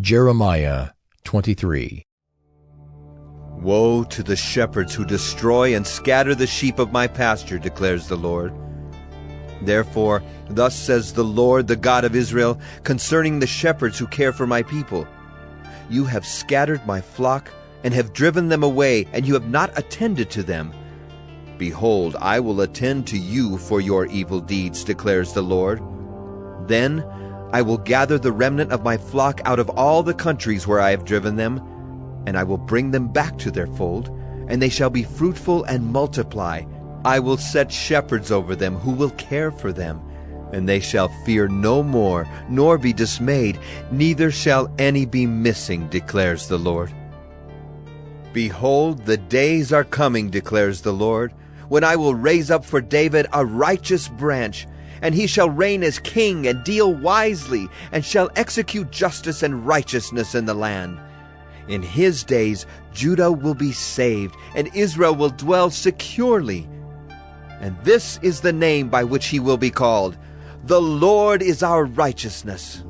Jeremiah 23. Woe to the shepherds who destroy and scatter the sheep of my pasture, declares the Lord. Therefore, thus says the Lord, the God of Israel, concerning the shepherds who care for my people. You have scattered my flock and have driven them away, and you have not attended to them. Behold, I will attend to you for your evil deeds, declares the Lord. Then I will gather the remnant of my flock out of all the countries where I have driven them, and I will bring them back to their fold, and they shall be fruitful and multiply. I will set shepherds over them who will care for them, and they shall fear no more, nor be dismayed, neither shall any be missing, declares the Lord. Behold, the days are coming, declares the Lord, when I will raise up for David a righteous branch, and he shall reign as king and deal wisely, and shall execute justice and righteousness in the land. In his days Judah will be saved, and Israel will dwell securely. And this is the name by which he will be called: The Lord is our righteousness.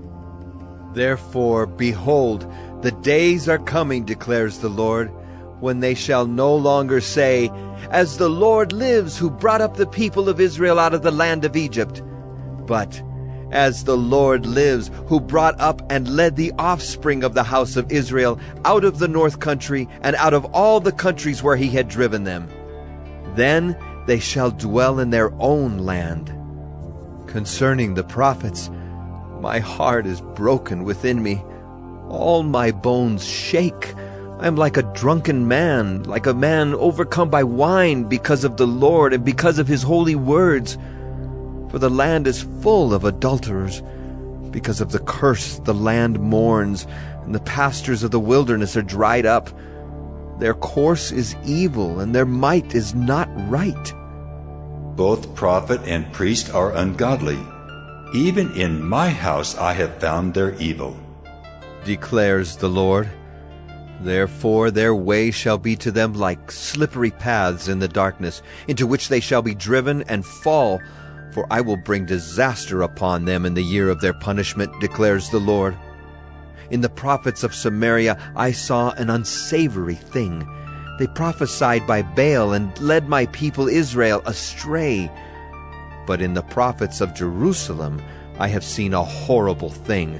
Therefore, behold, the days are coming, declares the Lord, when they shall no longer say, As the Lord lives, who brought up the people of Israel out of the land of Egypt, but As the Lord lives, who brought up and led the offspring of the house of Israel out of the north country and out of all the countries where he had driven them. Then they shall dwell in their own land. Concerning the prophets, my heart is broken within me. All my bones shake. I am like a drunken man, like a man overcome by wine because of the Lord and because of his holy words. For the land is full of adulterers. Because of the curse the land mourns, and the pastures of the wilderness are dried up. Their course is evil, and their might is not right. Both prophet and priest are ungodly. Even in my house I have found their evil, declares the Lord. Therefore their way shall be to them like slippery paths in the darkness, into which they shall be driven and fall. For I will bring disaster upon them in the year of their punishment, declares the Lord. In the prophets of Samaria I saw an unsavory thing. They prophesied by Baal and led my people Israel astray. But in the prophets of Jerusalem I have seen a horrible thing.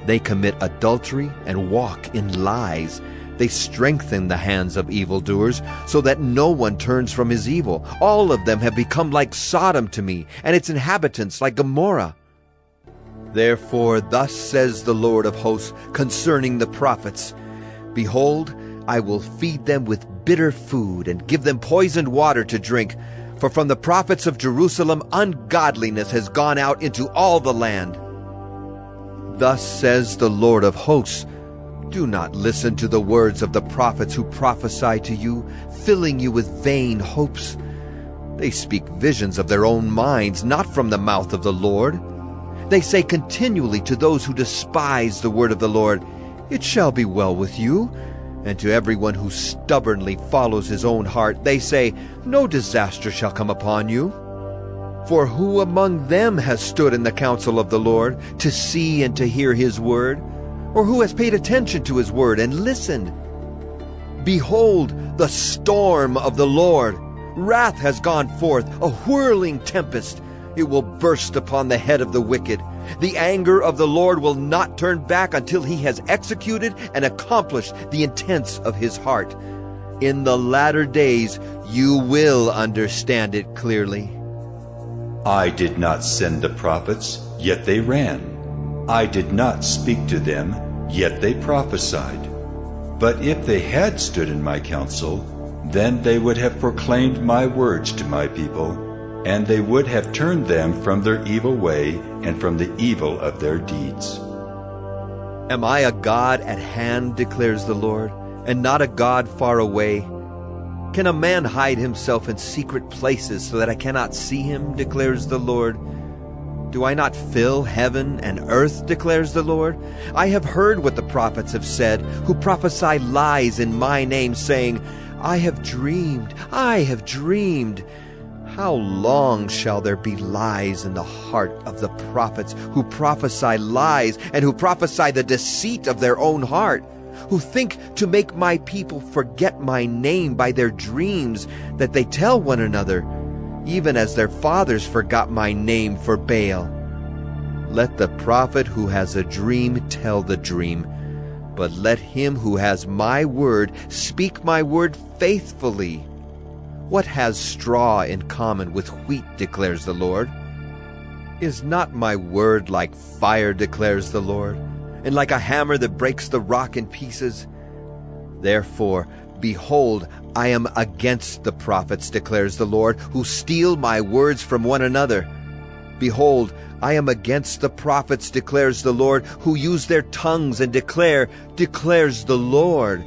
They commit adultery and walk in lies. They strengthen the hands of evildoers, so that no one turns from his evil. All of them have become like Sodom to me, and its inhabitants like Gomorrah. Therefore thus says the Lord of hosts concerning the prophets, Behold, I will feed them with bitter food, and give them poisoned water to drink. For from the prophets of Jerusalem ungodliness has gone out into all the land. Thus says the Lord of hosts, Do not listen to the words of the prophets who prophesy to you, filling you with vain hopes. They speak visions of their own minds, not from the mouth of the Lord. They say continually to those who despise the word of the Lord, It shall be well with you. And to everyone who stubbornly follows his own heart, they say, No disaster shall come upon you. For who among them has stood in the counsel of the Lord, to see and to hear his word? Or who has paid attention to his word and listened? Behold, the storm of the Lord. Wrath has gone forth, a whirling tempest. It will burst upon the head of the wicked. The anger of the Lord will not turn back until he has executed and accomplished the intents of his heart. In the latter days you will understand it clearly. I did not send the prophets, yet they ran. I did not speak to them, yet they prophesied. But if they had stood in my counsel, then they would have proclaimed my words to my people, and they would have turned them from their evil way and from the evil of their deeds. Am I a God at hand, declares the Lord, and not a God far away? Can a man hide himself in secret places so that I cannot see him, declares the Lord? Do I not fill heaven and earth, declares the Lord? I have heard what the prophets have said, who prophesy lies in my name, saying, I have dreamed, I have dreamed. How long shall there be lies in the heart of the prophets, who prophesy lies and who prophesy the deceit of their own heart, who think to make my people forget my name by their dreams that they tell one another, even as their fathers forgot my name for Baal? Let the prophet who has a dream tell the dream, but let him who has my word speak my word faithfully. What has straw in common with wheat, declares the Lord? Is not my word like fire, declares the Lord, and like a hammer that breaks the rock in pieces? Therefore, behold, I am against the prophets, declares the Lord, who steal my words from one another. Behold, I am against the prophets, declares the Lord, who use their tongues and declares the Lord.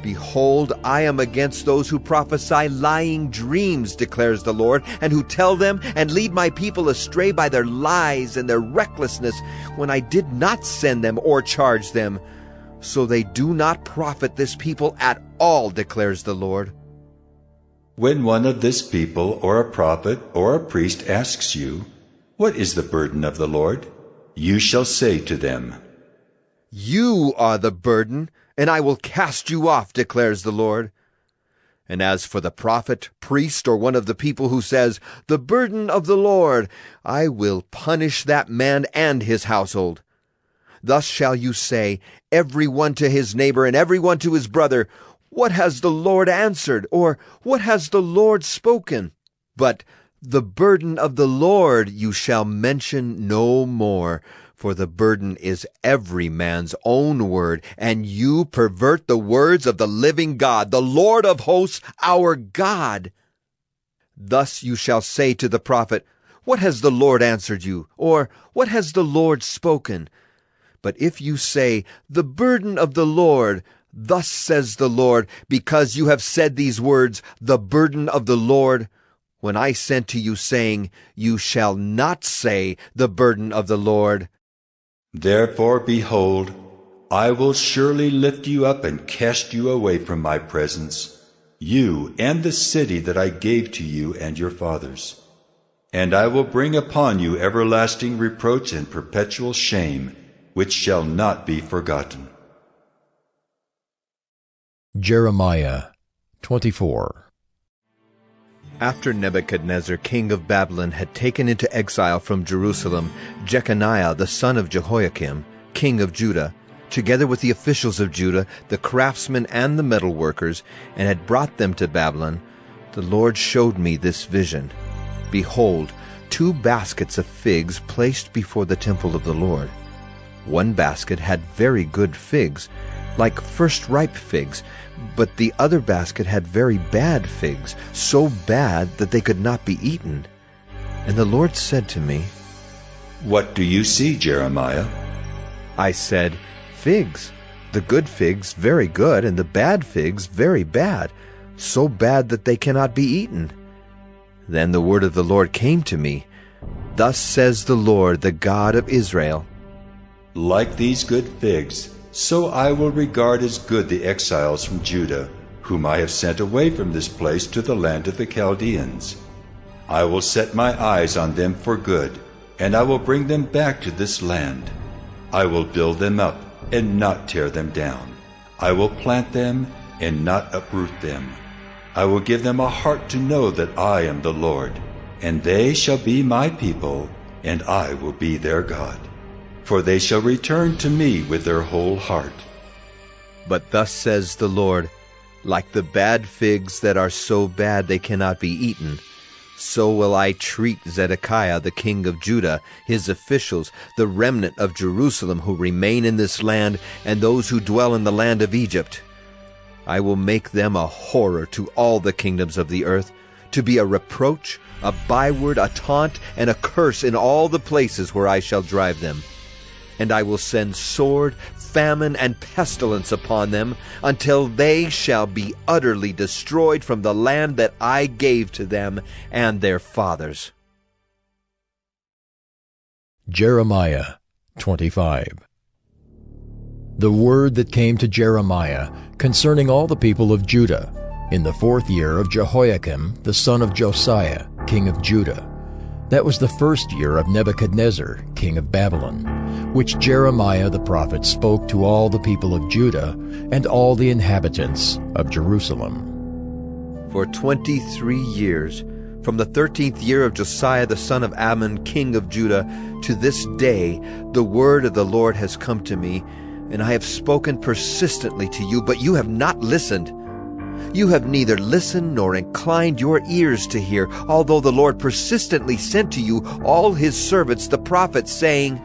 Behold, I am against those who prophesy lying dreams, declares the Lord, and who tell them and lead my people astray by their lies and their recklessness, when I did not send them or charge them. So they do not profit this people at all, declares the Lord. When one of this people or a prophet or a priest asks you, "What is the burden of the Lord?" you shall say to them, You are the burden, and I will cast you off, declares the Lord. And as for the prophet, priest, or one of the people who says, "The burden of the Lord," I will punish that man and his household. Thus shall you say, every one to his neighbor and every one to his brother, "What has the Lord answered?" or "What has the Lord spoken?" But the burden of the Lord you shall mention no more, for the burden is every man's own word, and you pervert the words of the living God, the Lord of hosts, our God. Thus you shall say to the prophet, "What has the Lord answered you?" or "What has the Lord spoken?" But if you say, "The burden of the Lord," thus says the Lord, because you have said these words, "The burden of the Lord," when I sent to you saying, "You shall not say, the burden of the Lord." Therefore, behold, I will surely lift you up and cast you away from my presence, you and the city that I gave to you and your fathers. And I will bring upon you everlasting reproach and perpetual shame, which shall not be forgotten. Jeremiah 24. After Nebuchadnezzar, king of Babylon, had taken into exile from Jerusalem Jeconiah the son of Jehoiakim, king of Judah, together with the officials of Judah, the craftsmen and the metalworkers, and had brought them to Babylon, the Lord showed me this vision. Behold, 2 baskets of figs placed before the temple of the Lord. One basket had very good figs, like first-ripe figs, but the other basket had very bad figs, so bad that they could not be eaten. And the Lord said to me, What do you see, Jeremiah? I said, Figs, the good figs very good, and the bad figs very bad, so bad that they cannot be eaten. Then the word of the Lord came to me, Thus says the Lord, the God of Israel, Like these good figs, so I will regard as good the exiles from Judah, whom I have sent away from this place to the land of the Chaldeans. I will set my eyes on them for good, and I will bring them back to this land. I will build them up and not tear them down. I will plant them and not uproot them. I will give them a heart to know that I am the Lord, and they shall be my people, and I will be their God. For they shall return to me with their whole heart. But thus says the Lord, Like the bad figs that are so bad they cannot be eaten, so will I treat Zedekiah the king of Judah, his officials, the remnant of Jerusalem who remain in this land, and those who dwell in the land of Egypt. I will make them a horror to all the kingdoms of the earth, to be a reproach, a byword, a taunt, and a curse in all the places where I shall drive them. And I will send sword, famine, and pestilence upon them, until they shall be utterly destroyed from the land that I gave to them and their fathers. Jeremiah 25. The word that came to Jeremiah concerning all the people of Judah, in the 4th year of Jehoiakim the son of Josiah, king of Judah. That was the first year of Nebuchadnezzar, king of Babylon, which Jeremiah the prophet spoke to all the people of Judah and all the inhabitants of Jerusalem. For 23 years, from the 13th year of Josiah the son of Ammon, king of Judah, to this day, the word of the Lord has come to me, and I have spoken persistently to you, but you have not listened. You have neither listened nor inclined your ears to hear, although the Lord persistently sent to you all his servants the prophets, saying,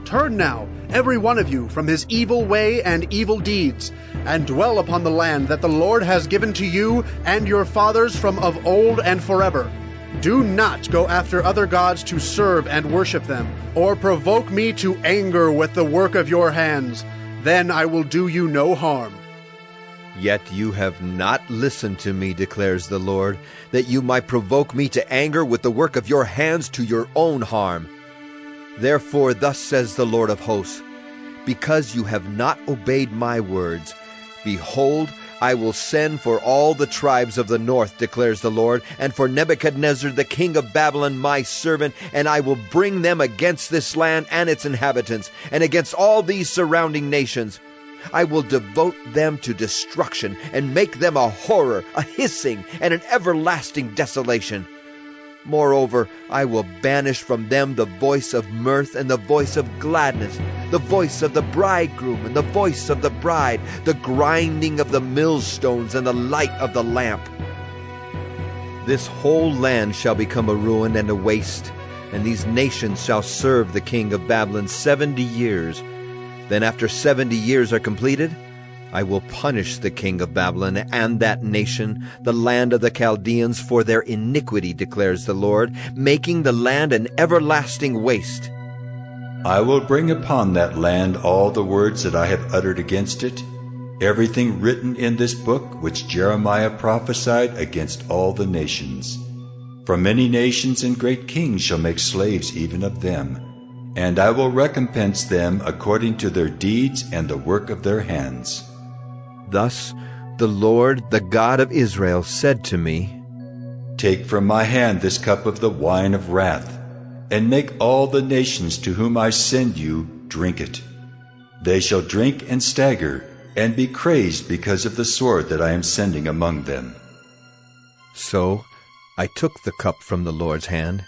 Turn now, every one of you, from his evil way and evil deeds, and dwell upon the land that the Lord has given to you and your fathers from of old and forever. Do not go after other gods to serve and worship them, or provoke me to anger with the work of your hands. Then I will do you no harm. Yet you have not listened to me, declares the Lord, that you might provoke me to anger with the work of your hands to your own harm. Therefore thus says the Lord of hosts, because you have not obeyed my words, behold, I will send for all the tribes of the north, declares the Lord, and for Nebuchadnezzar the king of Babylon my servant, and I will bring them against this land and its inhabitants, and against all these surrounding nations. I will devote them to destruction, and make them a horror, a hissing, and an everlasting desolation. Moreover, I will banish from them the voice of mirth and the voice of gladness, the voice of the bridegroom and the voice of the bride, the grinding of the millstones and the light of the lamp. This whole land shall become a ruin and a waste, and these nations shall serve the king of Babylon 70 years. Then after 70 years are completed, I will punish the king of Babylon and that nation, the land of the Chaldeans, for their iniquity, declares the Lord, making the land an everlasting waste. I will bring upon that land all the words that I have uttered against it, everything written in this book which Jeremiah prophesied against all the nations. For many nations and great kings shall make slaves even of them, and I will recompense them according to their deeds and the work of their hands. Thus the Lord, the God of Israel, said to me, Take from my hand this cup of the wine of wrath, and make all the nations to whom I send you drink it. They shall drink and stagger, and be crazed because of the sword that I am sending among them. So I took the cup from the Lord's hand,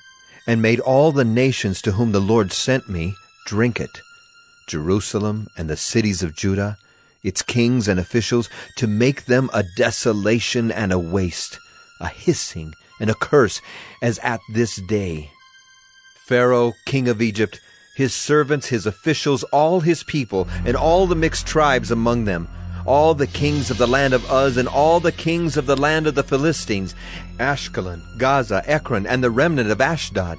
and made all the nations to whom the Lord sent me drink it, Jerusalem and the cities of Judah, its kings and officials, to make them a desolation and a waste, a hissing and a curse, as at this day. Pharaoh, king of Egypt, his servants, his officials, all his people, and all the mixed tribes among them, all the kings of the land of Uz, and all the kings of the land of the Philistines, Ashkelon, Gaza, Ekron, and the remnant of Ashdod,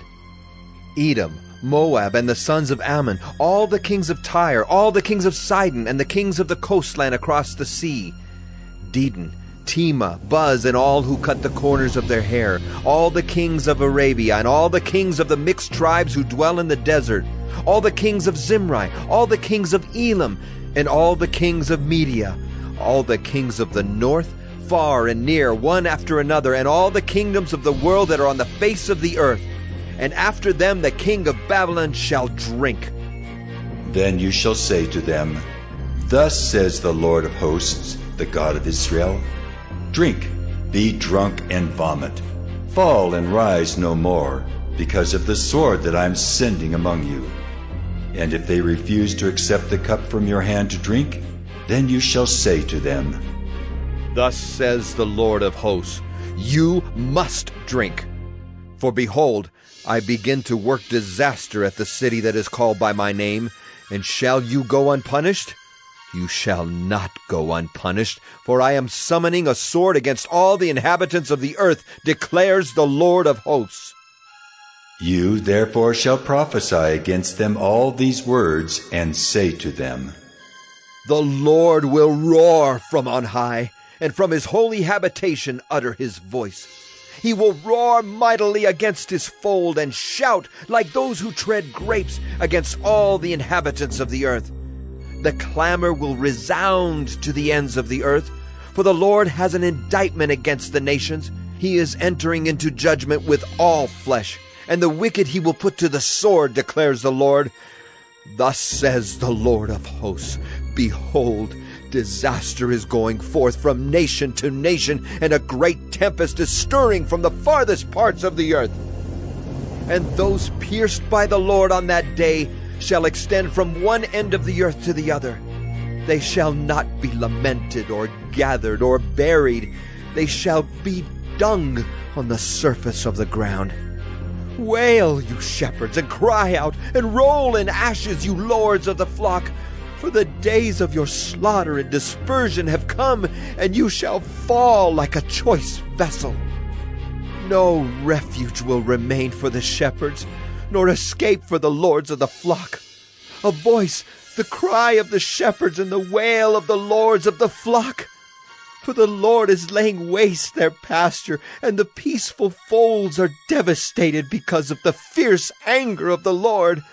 Edom, Moab, and the sons of Ammon, all the kings of Tyre, all the kings of Sidon, and the kings of the coastland across the sea, Dedan, Tema, Buz, and all who cut the corners of their hair, all the kings of Arabia, and all the kings of the mixed tribes who dwell in the desert, all the kings of Zimri, all the kings of Elam, and all the kings of Media, all the kings of the north, far and near, one after another, and all the kingdoms of the world that are on the face of the earth. And after them the king of Babylon shall drink. Then you shall say to them, Thus says the Lord of hosts, the God of Israel, Drink, be drunk and vomit, fall and rise no more, because of the sword that I am sending among you. And if they refuse to accept the cup from your hand to drink, then you shall say to them, Thus says the Lord of hosts, You must drink. For behold, I begin to work disaster at the city that is called by my name. And shall you go unpunished? You shall not go unpunished, for I am summoning a sword against all the inhabitants of the earth, declares the Lord of hosts. You therefore shall prophesy against them all these words, and say to them, The Lord will roar from on high, and from his holy habitation utter his voice. He will roar mightily against his fold, and shout like those who tread grapes against all the inhabitants of the earth. The clamor will resound to the ends of the earth, for the Lord has an indictment against the nations, He is entering into judgment with all flesh, and the wicked he will put to the sword, declares the Lord. Thus says the Lord of hosts, Behold, disaster is going forth from nation to nation, and a great tempest is stirring from the farthest parts of the earth. And those pierced by the Lord on that day shall extend from one end of the earth to the other. They shall not be lamented or gathered or buried. They shall be dung on the surface of the ground. Wail, you shepherds, and cry out, and roll in ashes, you lords of the flock. For the days of your slaughter and dispersion have come, and you shall fall like a choice vessel. No refuge will remain for the shepherds, nor escape for the lords of the flock. A voice, the cry of the shepherds, and the wail of the lords of the flock. For the Lord is laying waste their pasture, and the peaceful folds are devastated because of the fierce anger of the Lord.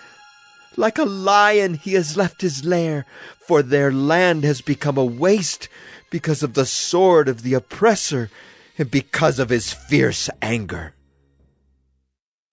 Like a lion he has left his lair, for their land has become a waste because of the sword of the oppressor and because of his fierce anger.